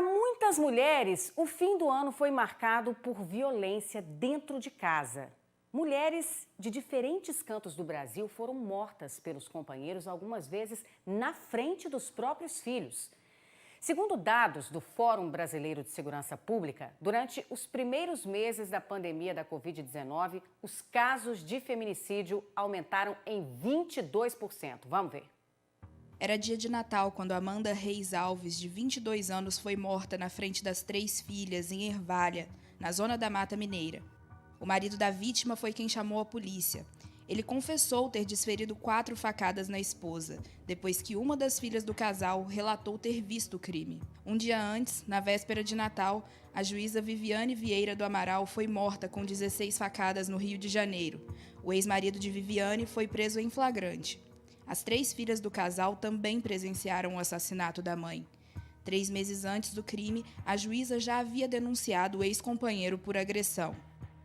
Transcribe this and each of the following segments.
Para muitas mulheres, o fim do ano foi marcado por violência dentro de casa. Mulheres de diferentes cantos do Brasil foram mortas pelos companheiros, algumas vezes na frente dos próprios filhos. Segundo dados do Fórum Brasileiro de Segurança Pública, durante os primeiros meses da pandemia da Covid-19, os casos de feminicídio aumentaram em 22%. Vamos ver. Era dia de Natal quando Amanda Reis Alves, de 22 anos, foi morta na frente das 3 filhas em Ervalha, na zona da Mata Mineira. O marido da vítima foi quem chamou a polícia. Ele confessou ter desferido 4 facadas na esposa, depois que uma das filhas do casal relatou ter visto o crime. Um dia antes, na véspera de Natal, a juíza Viviane Vieira do Amaral foi morta com 16 facadas no Rio de Janeiro. O ex-marido de Viviane foi preso em flagrante. As 3 filhas do casal também presenciaram o assassinato da mãe. 3 meses antes do crime, a juíza já havia denunciado o ex-companheiro por agressão.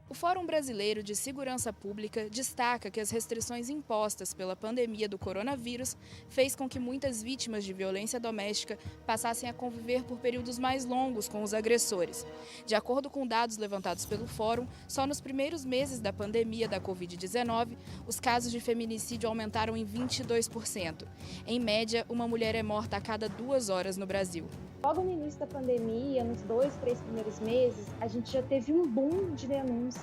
O Fórum Brasileiro de Segurança Pública destaca que as restrições impostas pela pandemia do coronavírus fez com que muitas vítimas de violência doméstica passassem a conviver por períodos mais longos com os agressores. De acordo com dados levantados pelo Fórum, só nos primeiros meses da pandemia da Covid-19, os casos de feminicídio aumentaram em 22%. Em média, uma mulher é morta a cada 2 horas no Brasil. Logo no início da pandemia, nos 2, 3 primeiros meses, a gente já teve um boom de denúncias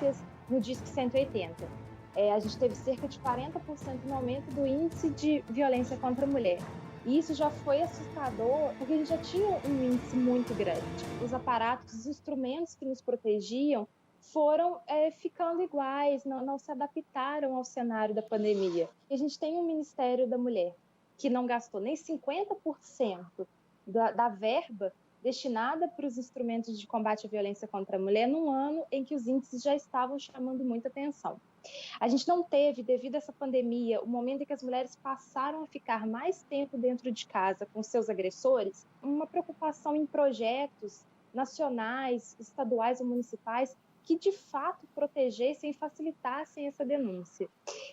no Disque 180. A gente teve cerca de 40% no aumento do índice de violência contra a mulher. E isso já foi assustador, porque a gente já tinha um índice muito grande. Os aparatos, os instrumentos que nos protegiam foram ficando iguais, não se adaptaram ao cenário da pandemia. E a gente tem um Ministério da Mulher que não gastou nem 50% da verba destinada para os instrumentos de combate à violência contra a mulher num ano em que os índices já estavam chamando muita atenção. A gente não teve, devido a essa pandemia, o momento em que as mulheres passaram a ficar mais tempo dentro de casa com seus agressores, uma preocupação em projetos nacionais, estaduais ou municipais que de fato protegessem e facilitassem essa denúncia.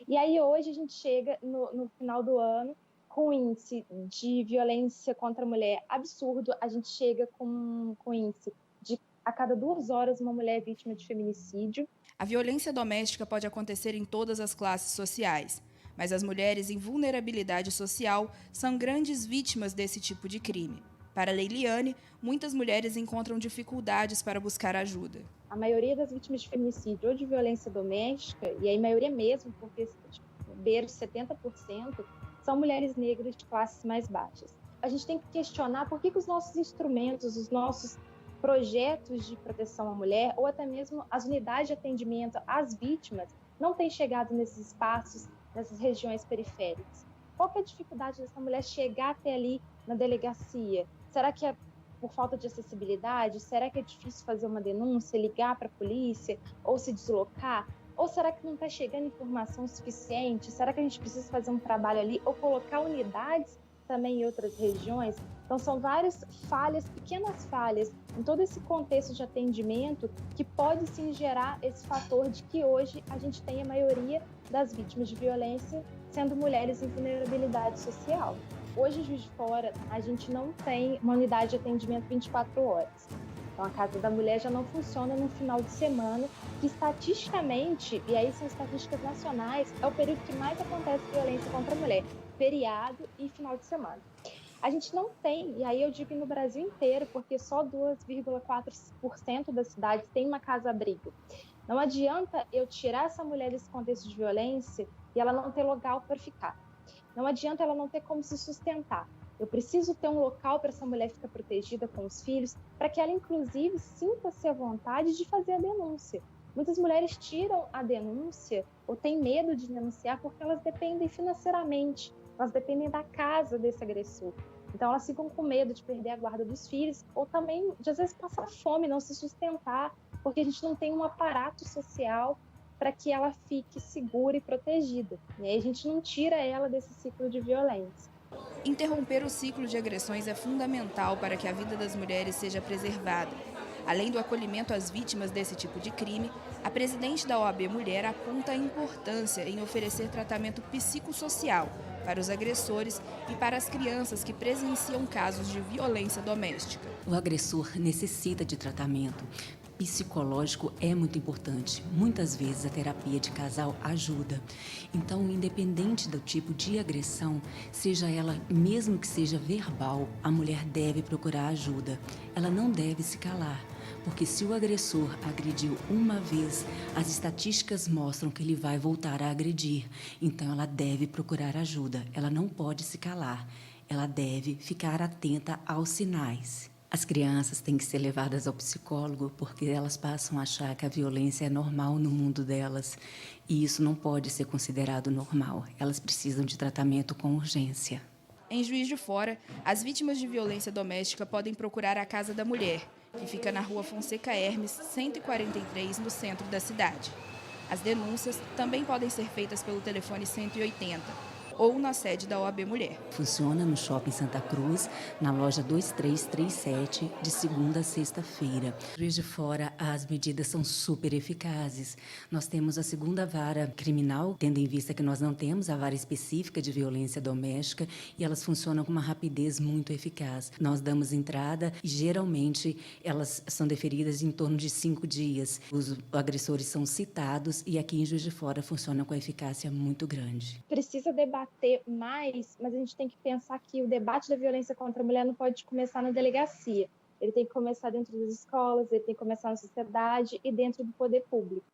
E aí hoje a gente chega no final do ano com índice de violência contra a mulher absurdo, a gente chega com índice de a cada 2 horas uma mulher é vítima de feminicídio. A violência doméstica pode acontecer em todas as classes sociais, mas as mulheres em vulnerabilidade social são grandes vítimas desse tipo de crime. Para Leiliane, muitas mulheres encontram dificuldades para buscar ajuda. A maioria das vítimas de feminicídio ou de violência doméstica, e a maioria mesmo, porque beira 70%, são mulheres negras de classes mais baixas. A gente tem que questionar por que os nossos instrumentos, os nossos projetos de proteção à mulher, ou até mesmo as unidades de atendimento às vítimas, não têm chegado nesses espaços, nessas regiões periféricas. Qual que é a dificuldade dessa mulher chegar até ali na delegacia? Será que é por falta de acessibilidade? Será que é difícil fazer uma denúncia, ligar para a polícia ou se deslocar? Ou será que não está chegando informação suficiente? Será que a gente precisa fazer um trabalho ali ou colocar unidades também em outras regiões? Então são várias falhas, pequenas falhas, em todo esse contexto de atendimento que pode sim gerar esse fator de que hoje a gente tem a maioria das vítimas de violência sendo mulheres em vulnerabilidade social. Hoje, em Juiz de Fora, a gente não tem uma unidade de atendimento 24 horas. Então, a Casa da Mulher já não funciona no final de semana, que estatisticamente, e aí são estatísticas nacionais, é o período que mais acontece violência contra a mulher, feriado e final de semana. A gente não tem, e aí eu digo no Brasil inteiro, porque só 2,4% das cidades tem uma casa-abrigo. Não adianta eu tirar essa mulher desse contexto de violência e ela não ter local para ficar. Não adianta ela não ter como se sustentar. Eu preciso ter um local para essa mulher ficar protegida com os filhos, para que ela, inclusive, sinta-se à vontade de fazer a denúncia. Muitas mulheres tiram a denúncia ou têm medo de denunciar porque elas dependem financeiramente, elas dependem da casa desse agressor. Então, elas ficam com medo de perder a guarda dos filhos ou também, de, às vezes, passar fome, não se sustentar, porque a gente não tem um aparato social para que ela fique segura e protegida. E aí a gente não tira ela desse ciclo de violência. Interromper o ciclo de agressões é fundamental para que a vida das mulheres seja preservada. Além do acolhimento às vítimas desse tipo de crime, a presidente da OAB Mulher aponta a importância em oferecer tratamento psicossocial para os agressores e para as crianças que presenciam casos de violência doméstica. O agressor necessita de tratamento psicológico, é muito importante. Muitas vezes a terapia de casal ajuda. Então, independente do tipo de agressão, seja ela, mesmo que seja verbal, a mulher deve procurar ajuda. Ela não deve se calar, porque se o agressor agrediu uma vez, as estatísticas mostram que ele vai voltar a agredir. Então, ela deve procurar ajuda. Ela não pode se calar. Ela deve ficar atenta aos sinais. As crianças têm que ser levadas ao psicólogo porque elas passam a achar que a violência é normal no mundo delas e isso não pode ser considerado normal. Elas precisam de tratamento com urgência. Em Juiz de Fora, as vítimas de violência doméstica podem procurar a Casa da Mulher, que fica na Rua Fonseca Hermes, 143, no centro da cidade. As denúncias também podem ser feitas pelo telefone 180. Ou na sede da OAB Mulher. Funciona no Shopping Santa Cruz, na loja 2337, de segunda a sexta-feira. Juiz de Fora, as medidas são super eficazes. Nós temos a segunda vara criminal, tendo em vista que nós não temos a vara específica de violência doméstica, e elas funcionam com uma rapidez muito eficaz. Nós damos entrada e, geralmente, elas são deferidas em torno de 5 dias. Os agressores são citados e aqui em Juiz de Fora funciona com eficácia muito grande. Precisa debater mais, mas a gente tem que pensar que o debate da violência contra a mulher não pode começar na delegacia. Ele tem que começar dentro das escolas, ele tem que começar na sociedade e dentro do poder público.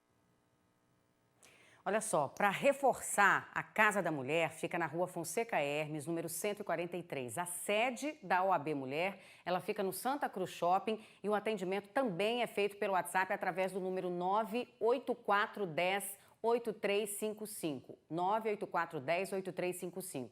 Olha só, para reforçar, a Casa da Mulher fica na Rua Fonseca Hermes, número 143. A sede da OAB Mulher, ela fica no Santa Cruz Shopping e o atendimento também é feito pelo WhatsApp através do número 98410 8355, 98410 8355.